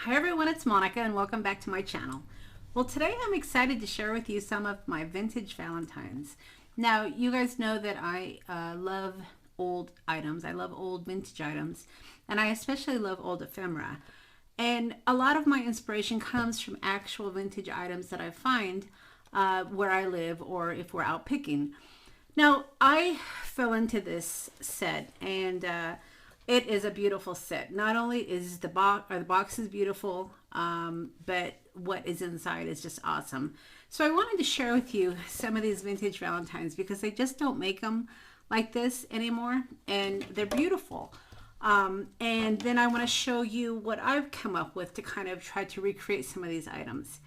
Hi everyone, it's Monica and welcome back to my channel. Well, today I'm excited to share with you some of my vintage Valentines. Now, you guys know that I love old items. I love old vintage items, and I especially love old ephemera. And a lot of my inspiration comes from actual vintage items that I find where I live or if we're out picking. Now, I fell into this set and it is a beautiful set. Not only is the box is beautiful, but what is inside is just awesome. So I wanted to share with you some of these vintage Valentines because they just don't make them like this anymore, and they're beautiful. And then I want to show you what I've come up with to kind of try to recreate some of these items.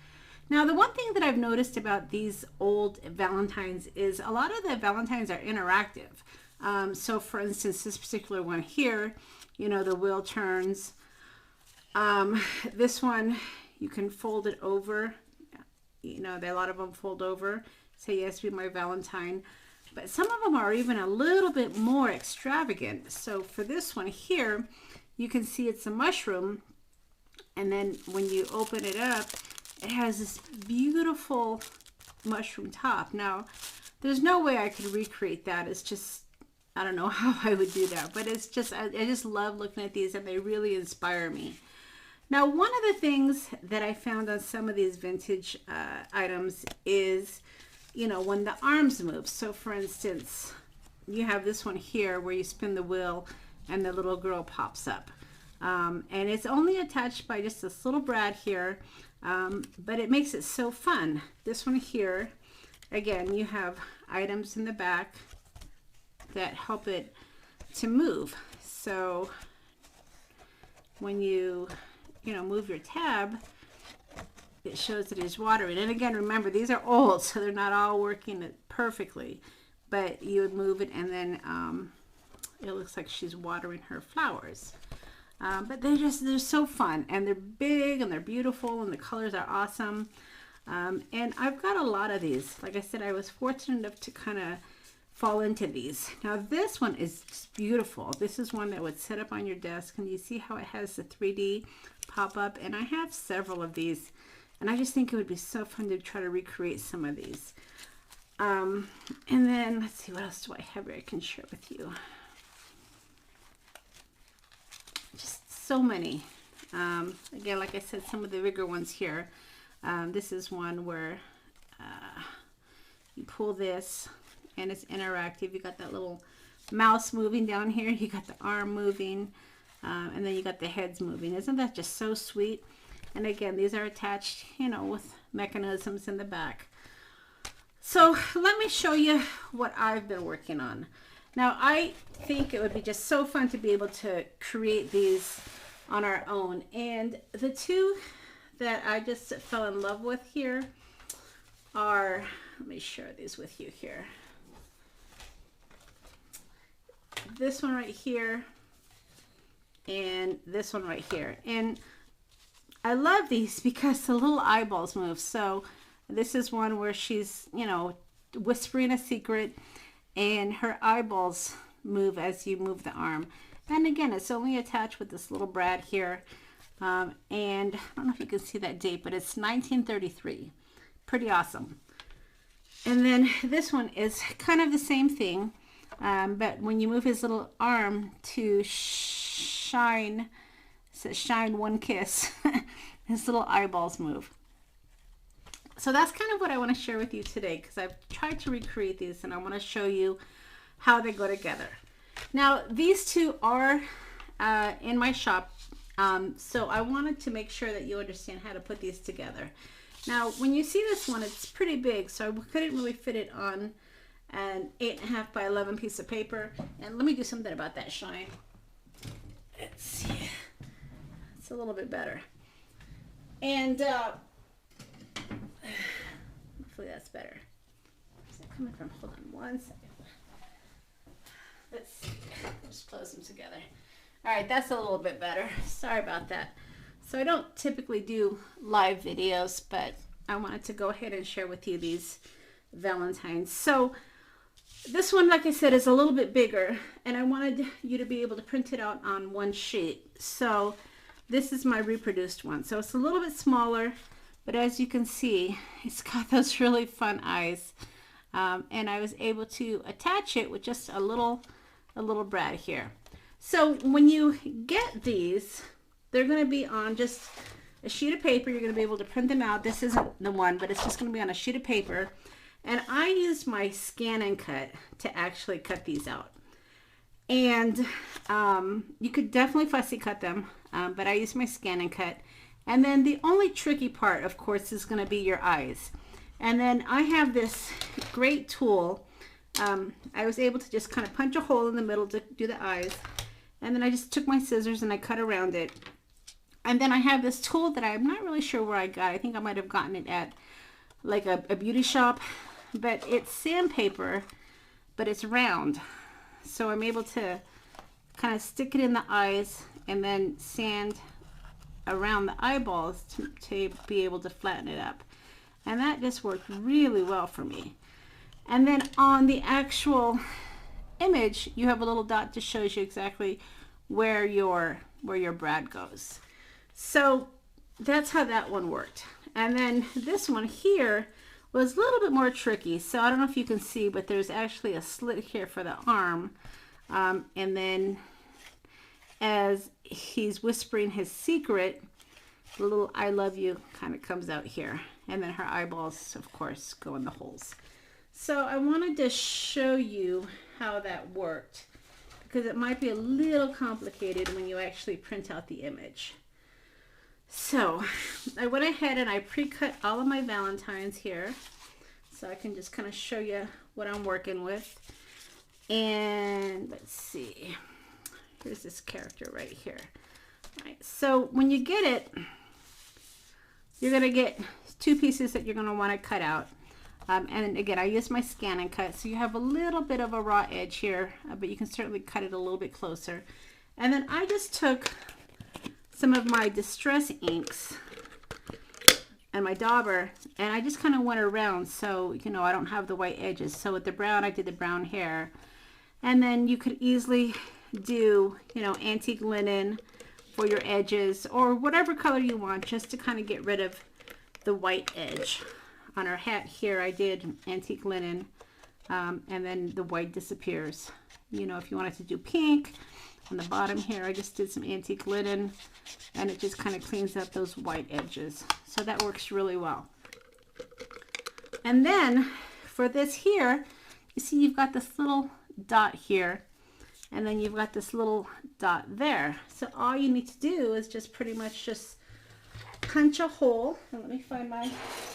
Now, the one thing that I've noticed about these old Valentines is a lot of the Valentines are interactive. So for instance, this particular one here, you know, the wheel turns. This one, you can fold it over. You know, a lot of them fold over. Say yes, be my Valentine. But some of them are even a little bit more extravagant. So for this one here, you can see it's a mushroom. And then when you open it up, it has this beautiful mushroom top. Now, there's no way I could recreate that. It's just, I don't know how I would do that, but it's just, I just love looking at these and they really inspire me. Now, one of the things that I found on some of these vintage items is, you know, when the arms move. So for instance, you have this one here where you spin the wheel and the little girl pops up. And it's only attached by just this little brad here, but it makes it so fun. This one here, again, you have items in the back that help it to move. So when you move your tab, it shows that it's watering. And again, remember, these are old, so they're not all working perfectly, but you would move it and then it looks like she's watering her flowers. But they're so fun, and they're big and they're beautiful, and the colors are awesome. And I've got a lot of these. Like I said, I was fortunate enough to kind of fall into these. Now this one is just beautiful. This is one that would sit up on your desk, and you see how it has the 3D pop up, and I have several of these, and I just think it would be so fun to try to recreate some of these. And then let's see, what else do I have here I can share with you? Just so many. Again, like I said, some of the bigger ones here. This is one where you pull this and it's interactive. You got that little mouse moving down here, you got the arm moving, and then you got the heads moving. Isn't that just so sweet? And again, these are attached, you know, with mechanisms in the back. So let me show you what I've been working on. Now, I think it would be just so fun to be able to create these on our own. And the two that I just fell in love with here are, let me share these with you here. This one right here and this one right here. And I love these because the little eyeballs move. So this is one where she's, you know, whispering a secret and her eyeballs move as you move the arm. And again, it's only attached with this little brad here. And I don't know if you can see that date, but it's 1933. Pretty awesome. And then this one is kind of the same thing. But when you move his little arm to shine, it says shine one kiss, his little eyeballs move. So that's kind of what I want to share with you today, because I've tried to recreate these and I want to show you how they go together. Now, these two are in my shop, so I wanted to make sure that you understand how to put these together. Now, when you see this one, it's pretty big, so I couldn't really fit it on an 8.5 by 11 piece of paper. And let me do something about that shine. Let's see. It's a little bit better. And hopefully that's better. Where's that coming from? Hold on one second. Let's see. Just close them together. All right, that's a little bit better. Sorry about that. So I don't typically do live videos, but I wanted to go ahead and share with you these Valentines. So this one, like I said, is a little bit bigger, and I wanted you to be able to print it out on one sheet. So this is my reproduced one. So it's a little bit smaller, but as you can see, it's got those really fun eyes. And I was able to attach it with just a little brad here. So when you get these, they're going to be on just a sheet of paper. You're going to be able to print them out. This isn't the one, but it's just going to be on a sheet of paper. And I used my scan and cut to actually cut these out. And you could definitely fussy cut them, but I used my scan and cut. And then the only tricky part, of course, is going to be your eyes. And then I have this great tool. I was able to just kind of punch a hole in the middle to do the eyes. And then I just took my scissors and I cut around it. And then I have this tool that I'm not really sure where I got. I think I might have gotten it at like a beauty shop. But it's sandpaper, but it's round. So I'm able to kind of stick it in the eyes and then sand around the eyeballs to be able to flatten it up. And that just worked really well for me. And then on the actual image, you have a little dot that shows you exactly where your brad goes. So that's how that one worked. And then this one here was a little bit more tricky. So I don't know if you can see, but there's actually a slit here for the arm. And then as he's whispering his secret, the little I love you kind of comes out here. And then her eyeballs, of course, go in the holes. So I wanted to show you how that worked, because it might be a little complicated when you actually print out the image. So I went ahead and I pre-cut all of my Valentines here, so I can just kind of show you what I'm working with. And let's see, here's this character right here. All right, so when you get it, you're going to get two pieces that you're going to want to cut out. And again, I used my scan and cut, so you have a little bit of a raw edge here, but you can certainly cut it a little bit closer. And then I just took some of my distress inks and my dauber, and I just kind of went around, so you know I don't have the white edges. So with the brown, I did the brown hair. And then you could easily do, you know, antique linen for your edges, or whatever color you want, just to kind of get rid of the white edge. On her hat here, I did antique linen, and then the white disappears. You know, if you wanted to do pink, on the bottom here, I just did some antique linen, and it just kind of cleans up those white edges. So that works really well. And then for this here, you see you've got this little dot here, and then you've got this little dot there. So all you need to do is just pretty much just punch a hole. And let me find my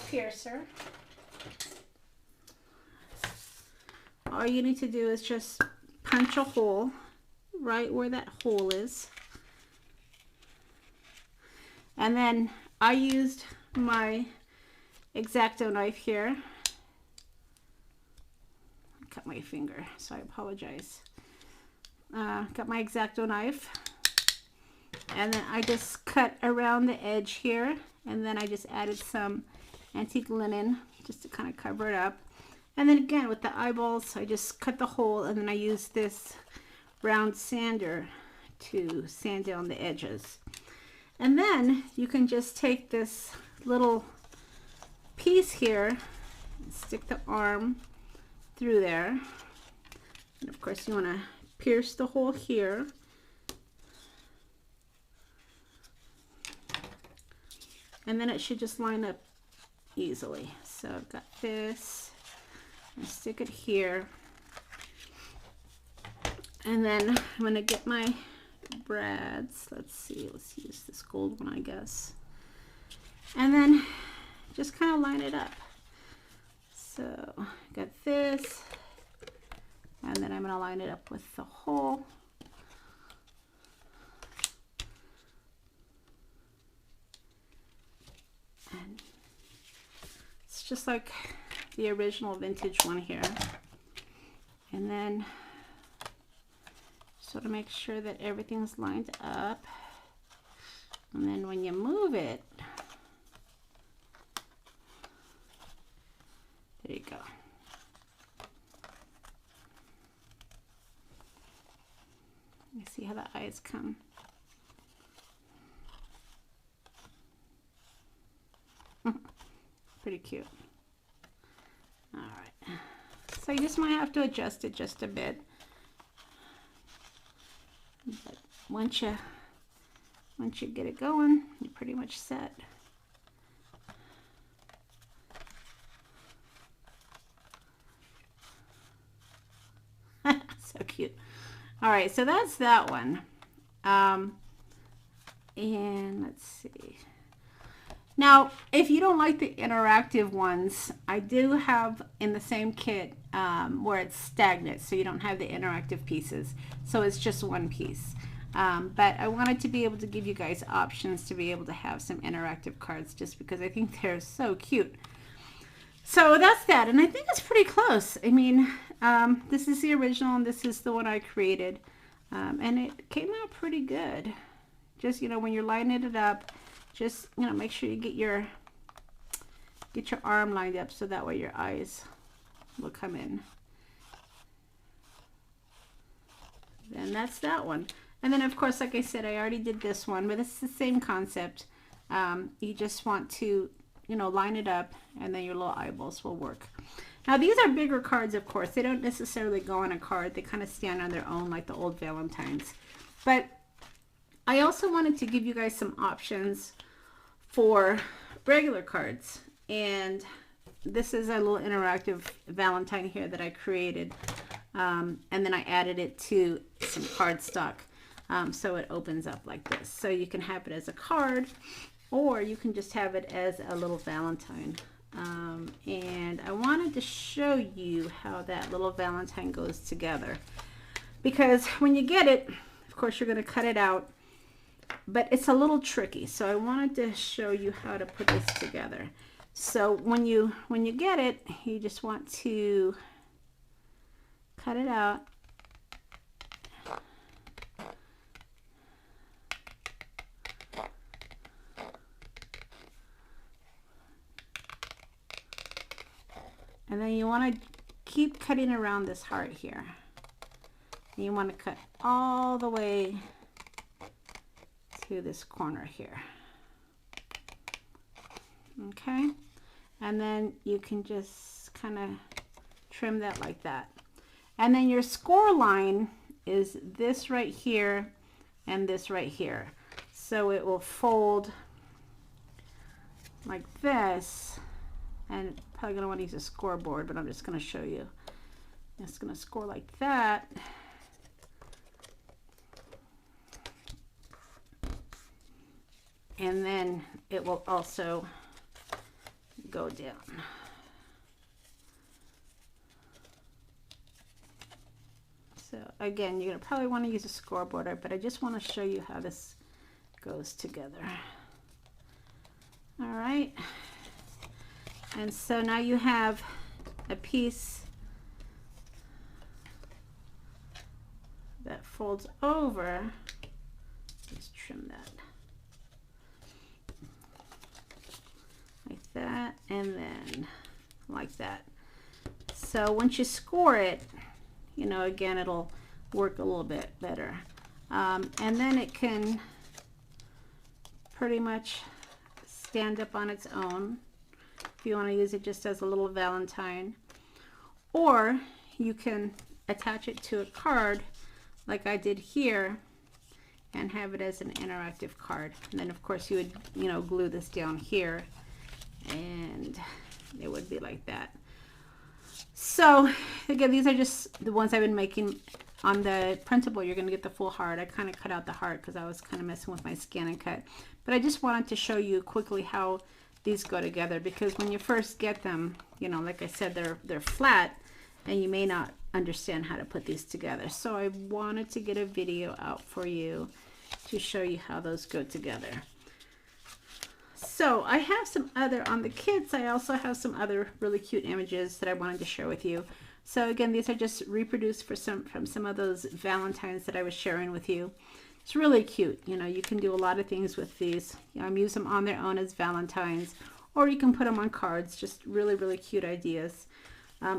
piercer. All you need to do is just punch a hole right where that hole is. And then I used my X-Acto knife here. I cut my finger, so I apologize. Got my X-Acto knife, and then I just cut around the edge here, and then I just added some antique linen just to kind of cover it up. And then again with the eyeballs, I just cut the hole, and then I used this round sander to sand down the edges. And then you can just take this little piece here and stick the arm through there. And of course you want to pierce the hole here. And then it should just line up easily. So I've got this, and stick it here. And then I'm going to get my brads. Let's see, let's use this gold one, I guess. And then just kind of line it up. So got this, and then I'm going to line it up with the hole. And it's just like the original vintage one here. And then sort of make sure that everything's lined up. And then when you move it, there you go. You see how the eyes come. pretty cute. All right. So you just might have to adjust it just a bit. But once you get it going, you're pretty much set. So cute. All right, so that's that one. And let's see. Now, if you don't like the interactive ones, I do have in the same kit where it's stagnant, so you don't have the interactive pieces. So it's just one piece. But I wanted to be able to give you guys options to be able to have some interactive cards just because I think they're so cute. So that's that, and I think it's pretty close. I mean, this is the original and this is the one I created. And it came out pretty good. Just, you know, when you're lining it up, just, you know, make sure you get your arm lined up so that way your eyes will come in. Then that's that one. And then, of course, like I said, I already did this one, but it's the same concept. You just want to, you know, line it up, and then your little eyeballs will work. Now, these are bigger cards, of course. They don't necessarily go on a card. They kind of stand on their own like the old Valentines. But I also wanted to give you guys some options for regular cards. And this is a little interactive Valentine here that I created. And then I added it to some cardstock. So it opens up like this. So you can have it as a card, or you can just have it as a little Valentine. And I wanted to show you how that little Valentine goes together, because when you get it, of course, you're going to cut it out, but it's a little tricky. So I wanted to show you how to put this together. So when you get it, you just want to cut it out. And then you want to keep cutting around this heart here. And you want to cut all the way to this corner here. Okay? And then you can just kind of trim that like that. And then your score line is this right here and this right here. So it will fold like this. And probably going to want to use a scoreboard, but I'm just going to show you. It's going to score like that. And then it will also go down. So again, you're going to probably want to use a scoreboard, but I just want to show you how this goes together. All right. And so now you have a piece that folds over. Let's trim that. Like that, and then like that. So once you score it, you know, again, it'll work a little bit better. And then it can pretty much stand up on its own. If you want to use it just as a little Valentine, or you can attach it to a card like I did here and have it as an interactive card. And then of course you would, you know, glue this down here and it would be like that. So again, these are just the ones I've been making. On the printable, you're going to get the full heart. I kind of cut out the heart because I was kind of messing with my scan and cut, but I just wanted to show you quickly how these go together, because when you first get them, you know, like I said, they're flat and you may not understand how to put these together. So I wanted to get a video out for you to show you how those go together. So I have some other, on the kits, I also have some other really cute images that I wanted to share with you. So again, these are just reproduced from some of those Valentines that I was sharing with you. It's really cute. You know, you can do a lot of things with these. You know, use them on their own as Valentines, or you can put them on cards. Just really, really cute ideas.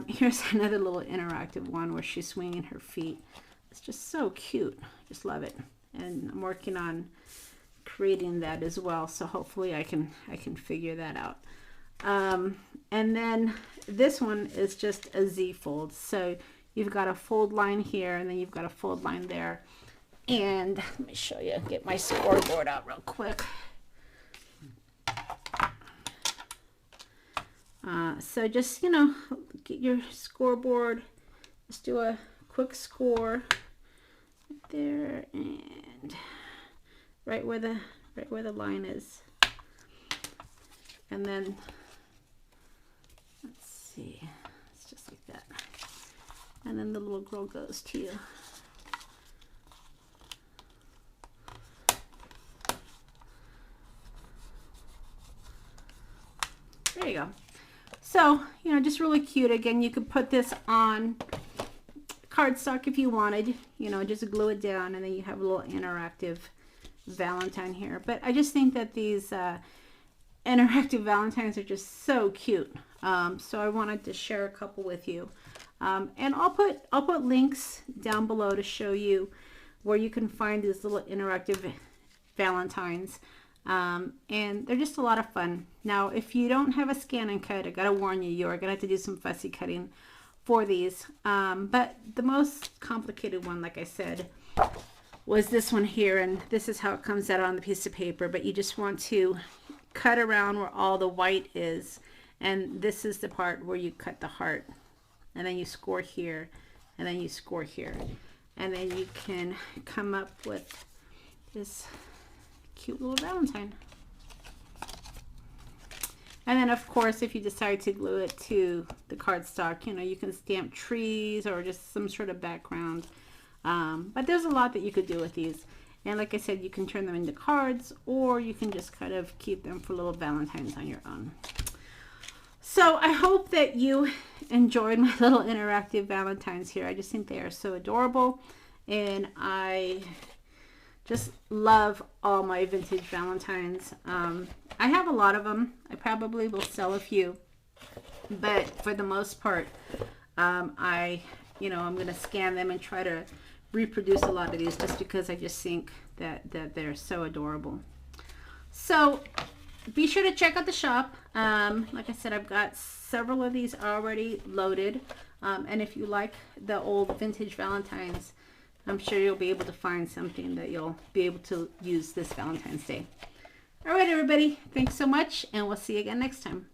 Here's another little interactive one where she's swinging her feet. It's just so cute. Just love it. And I'm working on creating that as well. So hopefully I can figure that out. And then this one is just a Z fold. So you've got a fold line here, and then you've got a fold line there. And let me show you, get my scoreboard out real quick. So just, you know, get your scoreboard, just do a quick score there, and right where the line is. And then let's see, it's just like that. And then the little girl goes to you. There you go. So, you know, just really cute. Again, you could put this on cardstock if you wanted, you know, just glue it down, and then you have a little interactive Valentine here. But I just think that these interactive Valentines are just so cute. So I wanted to share a couple with you. And I'll put links down below to show you where you can find these little interactive Valentines. And they're just a lot of fun. Now, if you don't have a scan and cut, I gotta warn you, you are gonna have to do some fussy cutting for these. But the most complicated one, like I said, was this one here, and this is how it comes out on the piece of paper. But you just want to cut around where all the white is, and this is the part where you cut the heart, and then you score here, and then you score here, and then you can come up with this cute little Valentine. And then, of course, if you decide to glue it to the cardstock, you know, you can stamp trees or just some sort of background. But there's a lot that you could do with these. And like I said, you can turn them into cards, or you can just kind of keep them for little Valentines on your own. So I hope that you enjoyed my little interactive Valentines here. I just think they are so adorable, and I just love all my vintage Valentines. I have a lot of them. I probably will sell a few, but for the most part, I'm going to scan them and try to reproduce a lot of these, just because I just think that they're so adorable. So be sure to check out the shop. Like I said, I've got several of these already loaded, and if you like the old vintage Valentines, I'm sure you'll be able to find something that you'll be able to use this Valentine's Day. All right, everybody, thanks so much, and we'll see you again next time.